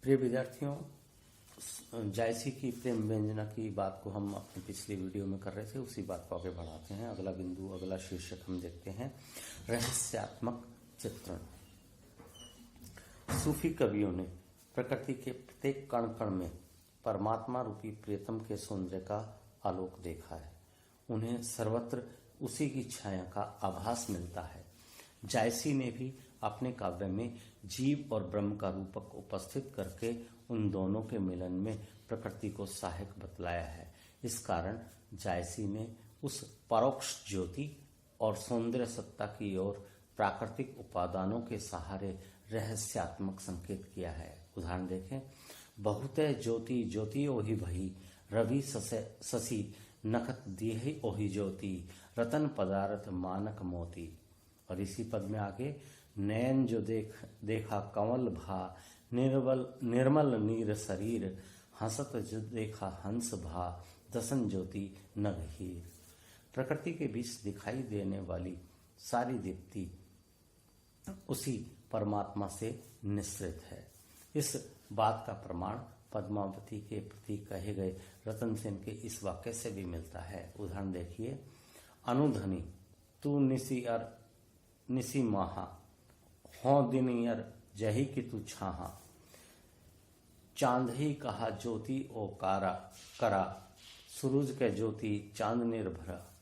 प्रिय विद्यार्थियों, जायसी की प्रेम व्यंजना की बात को हम अपनी पिछली वीडियो में कर रहे थे, उसी बात को आगे बढ़ाते हैं। अगला बिंदु, अगला शीर्षक हम देखते हैं, रहस्यात्मक चित्रण। सूफी कवियों ने प्रकृति के प्रत्येक कण कण में परमात्मा रूपी प्रियतम के सौंदर्य का आलोक देखा है। उन्हें सर्वत्र उसी की छाया का आभास मिलता है। जायसी ने भी अपने काव्य में जीव और ब्रह्म का रूपक उपस्थित करके उन दोनों के मिलन में प्रकृति को सहायक बतलाया है। इस कारण जायसी ने उस परोक्ष ज्योति और सौंदर्य सत्ता की ओर प्राकृतिक उपादानों के सहारे रहस्यात्मक संकेत किया है। उदाहरण देखें, बहुते ज्योति ज्योति ओहि भई, रवि ससी नखत दीहि ओहि ज्योति, रतन पदार्थ मानक मोती। और इसी पद में आगे, नैन जो देखा कंवल भा, निर्मल नीर शरीर, हंसत जो देखा हंस भा, दसन ज्योति नगहीर। प्रकृति के बीच दिखाई देने वाली सारी दीप्ति उसी परमात्मा से निश्रित है। इस बात का प्रमाण पद्मावती के प्रति कहे गए रतन सेन के इस वाक्य से भी मिलता है। उदाहरण देखिए, अनुधनी तू निसी माहा, हो दिन यर जही कि तू छाहा, चांद ही कहा ज्योति ओ करा, सूरज के ज्योति चांद निर्भरा।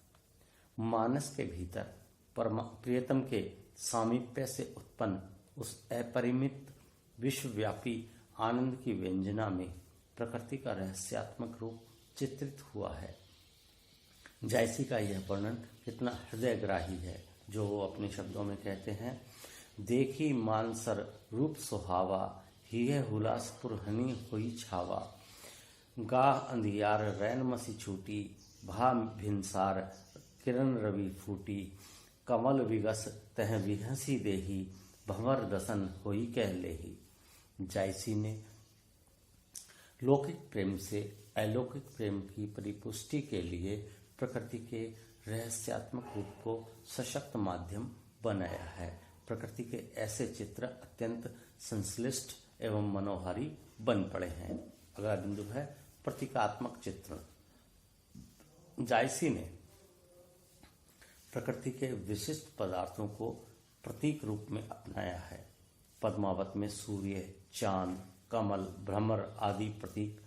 मानस के भीतर प्रियतम के सामीप्य से उत्पन्न उस अपरिमित विश्वव्यापी आनंद की व्यंजना में प्रकृति का रहस्यात्मक रूप चित्रित हुआ है। जायसी का यह वर्णन कितना हृदयग्राही है, जो वो अपने शब्दों में कहते हैं, देखी मानसर रूप सुहावा, हिय हुलासपुर हनी हुई छावा, गाह अंधियार रैन मसी छूटी, भा भिनसार किरण रवि फूटी, कमल विगस तह विहसी देही, भंवर दसन होई कह लेही। जायसी ने लौकिक प्रेम से अलौकिक प्रेम की परिपुष्टि के लिए प्रकृति के रहस्यात्मक रूप को सशक्त माध्यम बनाया है। प्रकृति के ऐसे चित्र अत्यंत संश्लिष्ट एवं मनोहारी बन पड़े हैं। अगला बिंदु है प्रतीकात्मक चित्रण। जायसी ने प्रकृति के विशिष्ट पदार्थों को प्रतीक रूप में अपनाया है। पद्मावत में सूर्य, चांद, कमल, भ्रमर आदि प्रतीक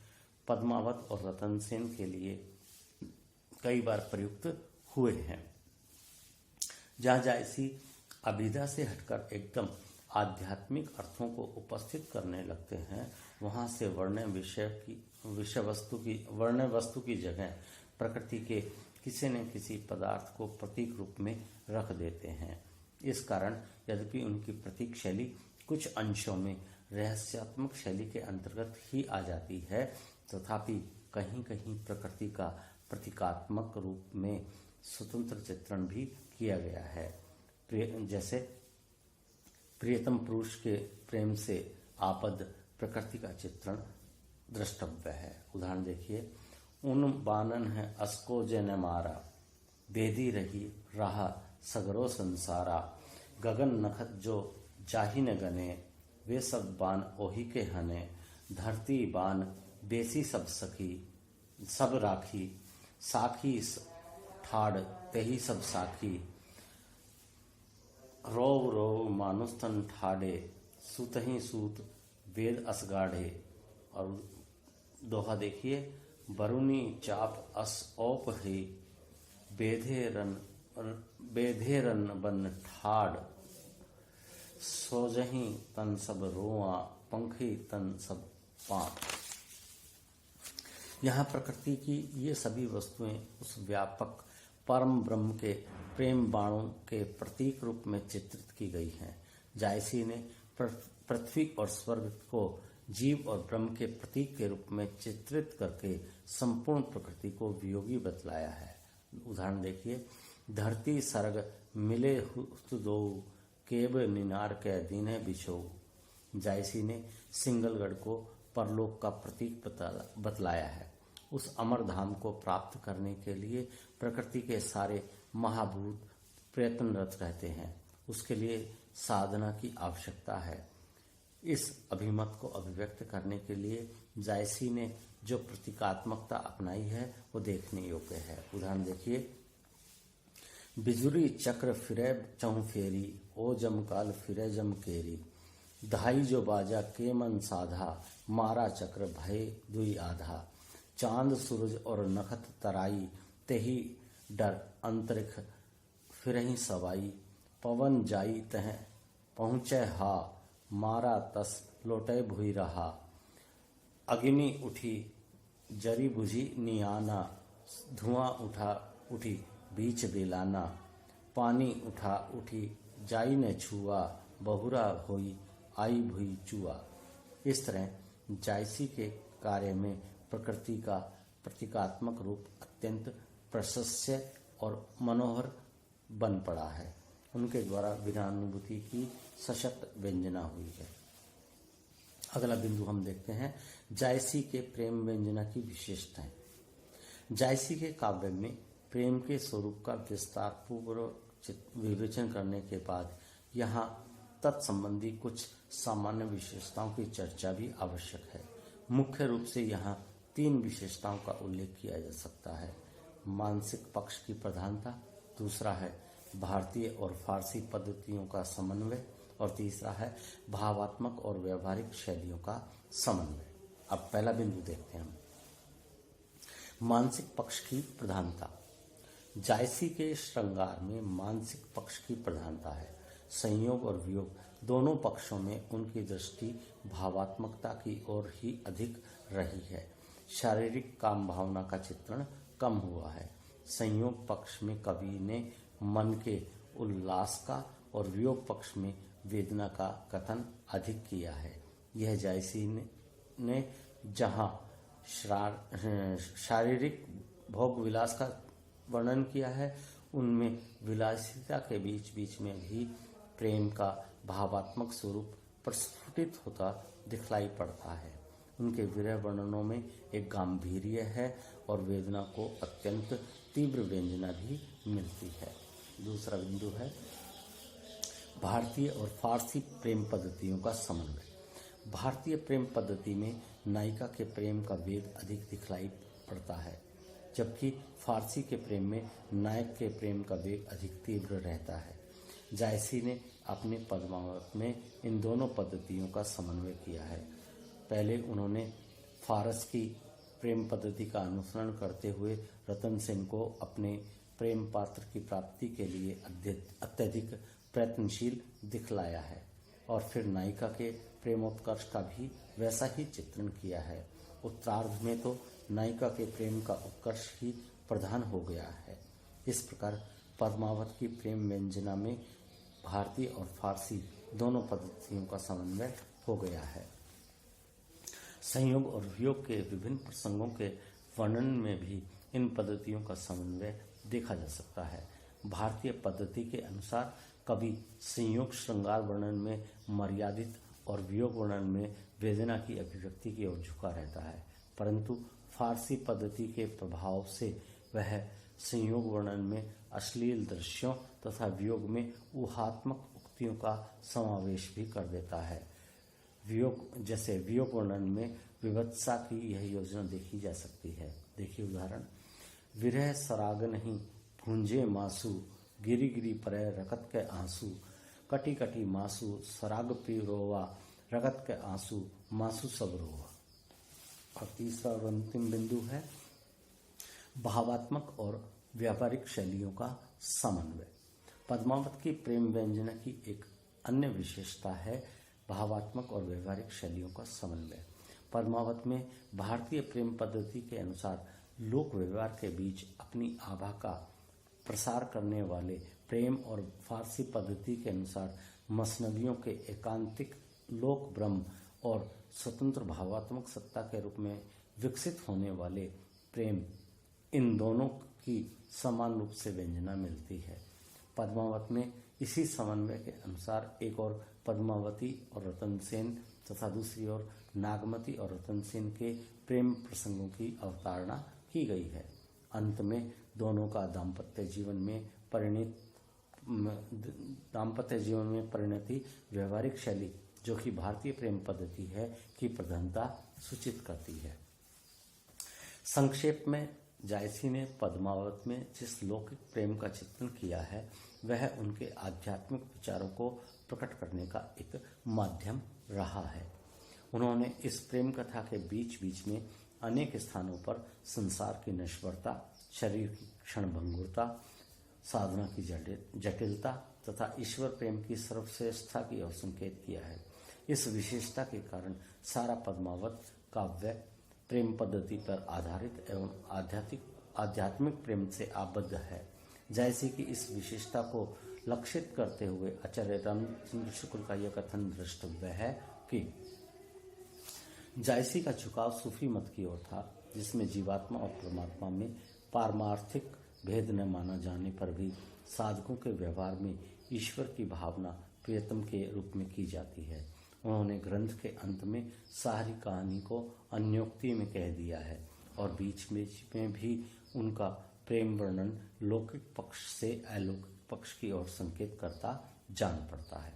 पद्मावत और रतन सेन के लिए कई बार प्रयुक्त हुए हैं। जहाँ जायसी अभिधा से हटकर एकदम आध्यात्मिक अर्थों को उपस्थित करने लगते हैं, वहां से वर्ण्य वस्तु की जगह प्रकृति के किसी न किसी पदार्थ को प्रतीक रूप में रख देते हैं। इस कारण यद्यपि उनकी प्रतीक शैली कुछ अंशों में रहस्यात्मक शैली के अंतर्गत ही आ जाती है, तथापि कहीं कहीं प्रकृति का प्रतीकात्मक रूप में स्वतंत्र चित्रण भी किया गया है। जैसे प्रियतम पुरुष के प्रेम से आबद्ध प्रकृति का चित्रण द्रष्टव्य है। उदाहरण देखिए, उन बानन है अस्को जन मारा, बेदी रही रहा सगरो संसारा, गगन नखत जो जाहि न गने, वे सब बान ओही के हने, धरती बान बेसी सब सखी सब राखी, साखी ठाड़ तेही सब साखी, रोव रोव मानुस्तन ठाड़े, सूतही सूत वेद असगाढ़े। और दोहा देखिए, बरुनी चाप अस औप है, बेधे रन बन ठाड़, सोजही तन सब रोआ, पंखी तन सब पाप। यहाँ प्रकृति की ये सभी वस्तुएं उस व्यापक परम ब्रह्म के प्रेम बाणों के प्रतीक रूप में चित्रित की गई हैं। जायसी ने पृथ्वी और स्वर्ग को जीव और ब्रह्म के प्रतीक के रूप में चित्रित करके संपूर्ण प्रकृति को वियोगी बतलाया है। उदाहरण देखिए, धरती सर्ग मिले दो, केब निनार के दीने बिछो। जायसी ने सिंगलगढ़ को परलोक का प्रतीक बतलाया है। उस अमर धाम को प्राप्त करने के लिए प्रकृति के सारे महाभूत प्रयत्नरत रहते हैं। उसके लिए साधना की आवश्यकता है। इस अभिमत को अभिव्यक्त करने के लिए जायसी ने जो प्रतीकात्मकता अपनाई है वो देखने योग्य है। उदाहरण देखिए, बिजुरी चक्र फिरे चहु फेरी, ओ जमकाल फिरे जम केरी, धाई जो बाजा के मन साधा, मारा चक्र भय दुई आधा, चांद सूरज और नखत तराई, तेही डर अंतरिक्ष फिरहि सवाई, पवन जाई तह पहुँचे हा, मारा तस लोटे भुई रहा, अग्नि उठी जरी बुझी नियाना, धुआं उठा उठी बीच बेलाना, पानी उठा उठी जाई न छुआ, बहुरा होई आई भुई चुआ। इस तरह जायसी के कार्य में प्रकृति का प्रतीकात्मक रूप अत्यंत प्रशस्य और मनोहर बन पड़ा है। उनके द्वारा विरानुभूति की सशक्त व्यंजना हुई है। अगला बिंदु हम देखते हैं जायसी के प्रेम व्यंजना की विशेषताएं। जायसी के काव्य में प्रेम के स्वरूप का विस्तार पूर्वक विवेचन करने के बाद यहाँ तत्संबंधी कुछ सामान्य विशेषताओं की चर्चा भी आवश्यक है। मुख्य रूप से यहाँ 3 विशेषताओं का उल्लेख किया जा सकता है। मानसिक पक्ष की प्रधानता, दूसरा है भारतीय और फारसी पद्धतियों का समन्वय, और तीसरा है भावात्मक और व्यवहारिक शैलियों का समन्वय। अब पहला बिंदु देखते हैं हम, मानसिक पक्ष की प्रधानता। जायसी के श्रृंगार में मानसिक पक्ष की प्रधानता है। संयोग और वियोग दोनों पक्षों में उनकी दृष्टि भावात्मकता की ओर ही अधिक रही है। शारीरिक काम भावना का चित्रण कम हुआ है। संयोग पक्ष में कवि ने मन के उल्लास का और वियोग पक्ष में वेदना का कथन अधिक किया है। यह जायसी ने जहाँ शारीरिक भोग विलास का वर्णन किया है, उनमें विलासिता के बीच बीच में भी प्रेम का भावात्मक स्वरूप प्रस्फुटित होता दिखलाई पड़ता है। उनके विरह वर्णनों में एक गांधीर्य है और वेदना को अत्यंत तीव्र व्यंजना भी मिलती है। दूसरा बिंदु है भारतीय और फारसी प्रेम पद्धतियों का समन्वय। भारतीय प्रेम पद्धति में नायिका के प्रेम का वेग अधिक दिखलाई पड़ता है, जबकि फारसी के प्रेम में नायक के प्रेम का वेग अधिक तीव्र रहता है। जायसी ने अपने पद्मावत में इन दोनों पद्धतियों का समन्वय किया है। पहले उन्होंने फारस की प्रेम पद्धति का अनुसरण करते हुए रतन सेन को अपने प्रेम पात्र की प्राप्ति के लिए अत्यधिक प्रयत्नशील दिखलाया है, और फिर नायिका के प्रेमोत्कर्ष का भी वैसा ही चित्रण किया है। उत्तरार्ध में तो नायिका के प्रेम का उत्कर्ष ही प्रधान हो गया है। इस प्रकार पद्मावत की प्रेम व्यंजना में भारतीय और फारसी दोनों पद्धतियों का समन्वय हो गया है। संयोग और वियोग के विभिन्न प्रसंगों के वर्णन में भी इन पद्धतियों का समन्वय देखा जा सकता है। भारतीय पद्धति के अनुसार कवि संयोग श्रृंगार वर्णन में मर्यादित और वियोग वर्णन में वेदना की अभिव्यक्ति की ओर झुका रहता है, परंतु फारसी पद्धति के प्रभाव से वह संयोग वर्णन में अश्लील दृश्यों तथा वियोग में ऊहात्मक उक्तियों का समावेश भी कर देता है। वियोग वर्णन में विवत्सा की यह योजना देखी जा सकती है। देखिए उदाहरण, विरह सराग नहीं भूंजे मासू, गिरी गिरी परे रकत के आंसू, कटी कटी मासू सराग पी रोवा, रगत के आंसू मासू सब रोवा। और तीसरा और अंतिम बिंदु है भावात्मक और व्यापारिक शैलियों का समन्वय। पद्मावत की प्रेम व्यंजना की एक अन्य विशेषता है भावात्मक और व्यवहारिक शैलियों का समन्वय। पद्मावत में भारतीय प्रेम पद्धति के अनुसार लोक व्यवहार के बीच अपनी आभा का प्रसार करने वाले प्रेम और फारसी पद्धति के अनुसार मसनवियों के एकांतिक लोक ब्रह्म और स्वतंत्र भावात्मक सत्ता के रूप में विकसित होने वाले प्रेम, इन दोनों की समान रूप से व्यंजना मिलती है। पद्मावत में इसी समन्वय के अनुसार एक और पद्मावती और रतन सेन तथा दूसरी ओर नागमती और रतन सेन के प्रेम प्रसंगों की अवतारणा की गई है। अंत में दोनों का दाम्पत्य जीवन में परिणति व्यवहारिक शैली जो कि भारतीय प्रेम पद्धति है की प्रधानता सूचित करती है। संक्षेप में जायसी ने पद्मावत में जिस लौकिक प्रेम का चित्रण किया है वह उनके आध्यात्मिक विचारों को प्रकट करने का एक माध्यम रहा है। उन्होंने इस प्रेम कथा के बीच बीच में अनेक स्थानों पर संसार की नश्वरता, शरीर की क्षणभंगुरता, साधना की जटिलता तथा ईश्वर प्रेम की सर्वश्रेष्ठता की ओर संकेत किया है। इस विशेषता के कारण सारा पद्मावत काव्य प्रेम पद्धति पर आधारित एवं आध्यात्मिक प्रेम से आबद्ध है। जायसी की इस विशेषता को लक्षित करते हुए आचार्य रामचंद्र शुक्ल का यह कथन द्रष्टव्य है कि जायसी का झुकाव सूफी मत की ओर था, जिसमें जीवात्मा और परमात्मा में पारमार्थिक भेद न माना जाने पर भी साधकों के व्यवहार में ईश्वर की भावना प्रियतम के रूप में की जाती है। उन्होंने ग्रंथ के अंत में सारी कहानी को अन्योक्ति में कह दिया है और बीच बीच में भी उनका प्रेम वर्णन लौकिक पक्ष से अलौकिक पक्ष की ओर संकेत करता जान पड़ता है।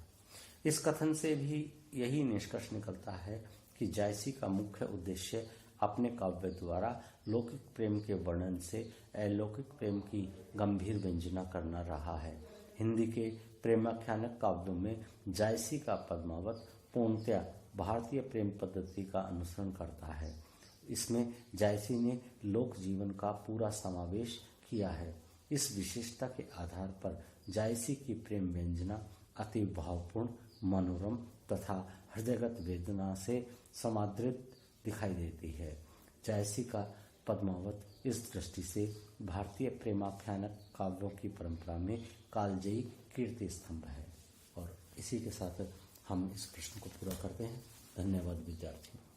इस कथन से भी यही निष्कर्ष निकलता है कि जायसी का मुख्य उद्देश्य अपने काव्य द्वारा लौकिक प्रेम के वर्णन से अलौकिक प्रेम की गंभीर व्यंजना करना रहा है। हिंदी के प्रेमाख्यानक काव्यों में जायसी का पद्मावत पूर्णतया भारतीय प्रेम पद्धति का अनुसरण करता है। इसमें जायसी ने लोक जीवन का पूरा समावेश किया है। इस विशेषता के आधार पर जायसी की प्रेम व्यंजना अति भावपूर्ण, मनोरम तथा हृदयगत वेदना से समादृत दिखाई देती है। जायसी का पद्मावत इस दृष्टि से भारतीय प्रेमाख्यानक काव्यों की परंपरा में कालजयी कीर्ति स्तंभ है। और इसी के साथ हम इस प्रश्न को पूरा करते हैं। धन्यवाद विद्यार्थियों।